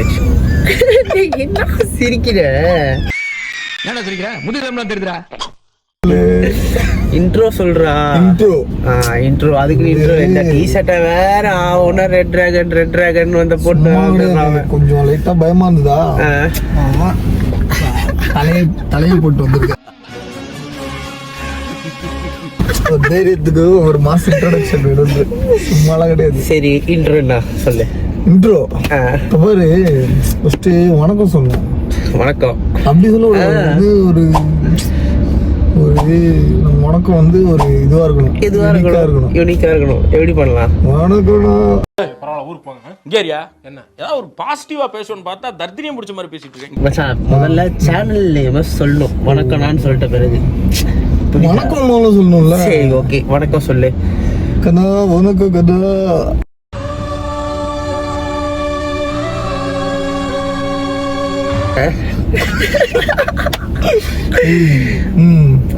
ஆயிடுச்சு. என்ன சிரிக்கிற? என்ன சிரிக்கிற? முதுகுல தெரியுதுடா. இன்ட்ரோ சொல்றா. இன்ட்ரோ அதுக்கு இன்ட்ரோ. இந்த டி-ஷர்ட்டை வேற ஆவுனா ரெட் டிராகன் வந்து போட்டு கொஞ்சம் லைட்டா பயமா இருந்ததா. தலையை போட்டு வந்திருக்க தைரியத்துக்கு ஒரு மாசம் இன்ட்ரோடக்ஷன் வேணும், சும்மாலாம் கிடையாது. சரி இன்ட்ரோ என்ன சொல்லு. இன்ட்ரோ பாரு, ஃபர்ஸ்ட் வணக்கம் சொல்லணும். வணக்கம் அப்படி சொல்ல ஒரு நம்ம வணக்கம் வந்து ஒரு இதுவா இருக்கணும், யூனிக்கா இருக்கணும். எப்படி பண்ணலாம்? வணக்கம் பரவாயில்ல, ஊருக்கு போங்க. இங்கேரியா என்ன ஏதாவது ஒரு பாசிட்டிவா பேசணும்னு பார்த்தா தர்தினியம் பிடிச்ச மாதிரி பேசிட்டு இருக்கேன். மச்சான் முதல்ல சேனல் நேம் சொல்லணும். வணக்கம் நான் சொல்லிட்ட பிறகு வணக்கம் சொல்லணும்ல. சரி ஓகே, வணக்கம் சொல்லு. கதா வணக்கம் கதா.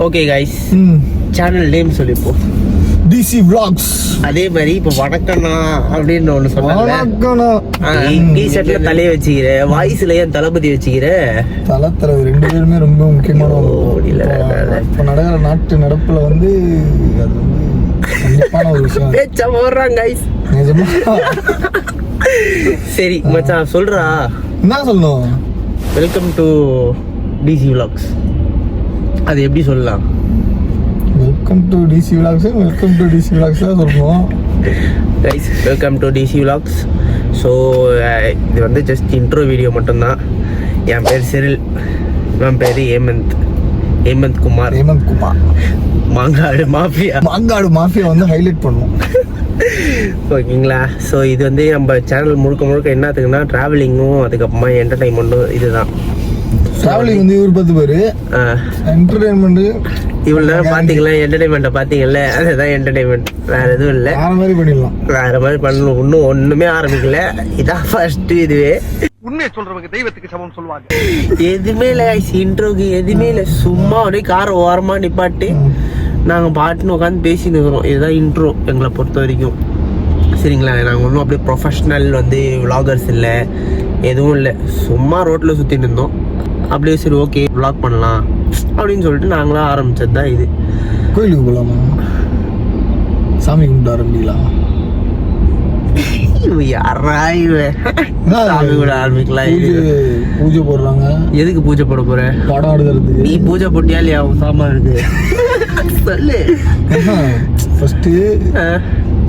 ஓகே கைஸ், சேனல் நேம் சொல்லு இப்போ. DC Vlogs. அதே மாதிரி இப்போ வணக்கம்னா அப்படின்னு ஒண்ணு சொன்னாங்க. டி-ஷர்ட்ல தலையை வச்சுக்கிற, வாய்ஸ்ல ஏன் தளபதி வச்சுக்கிற? தலை ரெண்டு பேருமே ரொம்ப முக்கியமான இப்ப நடக்கிற நாட்டு நடப்புல வந்து அது வந்து கண்டிப்பான ஒரு விஷயம். பேச்சா போடுறாங்க கைஸ். சரி மச்சான் சொல்றா. என்ன சொல்லணும்? Welcome to DC Vlogs. அது எப்படி சொல்லலாம்? வெல்கம் டு DC Vlogs தான் சொல்லணும் guys. Welcome to DC Vlogs. So இது வந்து ஜஸ்ட் இன்ட்ரோ வீடியோ மட்டும்தான். என் பேர் சிரில், என் பேர் ஹேமந்த் குமார். மாங்காடு மாஃபியா வந்து ஹைலைட் பண்ணுவோம். ஓகேங்களா? ஸோ இது வந்து நம்ம சேனல் முழுக்க என்னத்துக்குன்னா ட்ராவலிங்கும் அதுக்கப்புறமா என்டர்டைன்மெண்ட்டும் இதுதான். ட்ராவலிங் வந்து இவர் பார்த்து பாரு, என்டர்டைன்மெண்ட் இவ்வளோ நேரம் பார்த்தீங்களா? என்டர்டைன்மெண்ட்டை பார்த்தீங்கல்ல, அதுதான் என்டர்டைன்மெண்ட், வேற எதுவும் இல்லை. வேற மாதிரி பண்ணணும். இன்னும் ஒன்றுமே ஆரம்பிக்கல, இதான் ஃபர்ஸ்ட். இதுவே உண்மையை சொல்றவங்க தெய்வத்துக்கு சமம் சொல்லுவாங்க. எதுவுமே இல்லை இன்ட்ரோக்கு, எதுவுமே இல்லை. சும்மா அப்படியே காரை ஓரமாக நிப்பாட்டி நாங்கள் பாட்டுன்னு உட்காந்து பேசின்னு இருக்கிறோம். இதுதான் இன்ட்ரோ எங்களை பொறுத்த வரைக்கும். சரிங்களா? நாங்கள் ஒன்றும் அப்படியே ப்ரொஃபஷ்னல் வந்து விலாகர்ஸ் இல்லை, எதுவும் இல்லை. சும்மா ரோட்டில் சுற்றிட்டு இருந்தோம். அப்படியே சரி ஓகே விலாக் பண்ணலாம் அப்படின்னு சொல்லிட்டு நாங்களாம் ஆரம்பிச்சது தான் இது. கோயிலுக்கு போகலாமா? சாமி கும்பிட்டு ஆரம்பிக்கலாம். பூஜை போடுறாங்க. எதுக்கு பூஜை போட போற? படம் ஆடுறது. நீ பூஜை போட்டியா இல்லையா? சாமான் இருக்கு சொல்லு. ஃபர்ஸ்ட்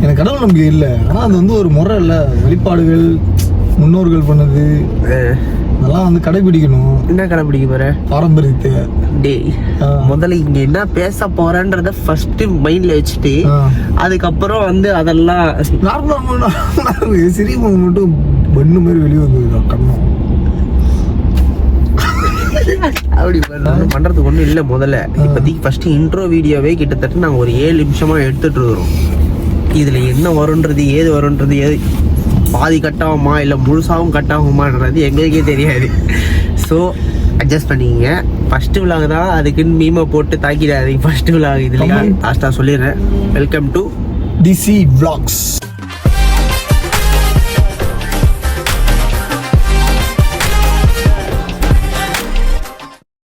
எனக்கு கடவுள் நம்பிக்கை இல்லை, ஆனா அது வந்து ஒரு முறை இல்லை. வழிபாடுகள் முன்னோர்கள் பண்ணது அதெல்லாம் வந்து கடைபிடிக்கணும். என்ன கடைபிடிக்க போற? பாரம்பரியத்தை. டேய் முதல்ல இங்க என்ன பேச போறன்றத ஃபர்ஸ்ட் மைண்ட்ல வச்சுட்டு அதுக்கப்புறம் வந்து அதெல்லாம் நார்மலா சிரிப்பு மட்டும் பண்ணு மாதிரி வெளியே வந்து கண்ணம் அப்படி பண்றதுக்கு ஒன்றும் இல்லை. முதல்ல இப்போதைக்கு ஃபர்ஸ்ட் இன்ட்ரோ வீடியோவே கிட்டத்தட்ட நாங்கள் ஒரு 7 நிமிஷமா எடுத்துட்டு இருக்கிறோம். இதுல என்ன வரும்ன்றது, ஏது வரும்ன்றது, ஏது பாதி கட் ஆகுமா இல்லை முழுசாகவும் கட் ஆகுமான்றது எங்களுக்கே தெரியாது. ஸோ அட்ஜஸ்ட் பண்ணிக்கங்க. ஃபர்ஸ்ட் விலாக் தான், அதுக்குன்னு மீமை போட்டு தாக்கிடாதீங்க. ஃபர்ஸ்ட் விலாக் இதுல லாஸ்ட்டாக சொல்லிடுறேன். Welcome to DC Vlogs.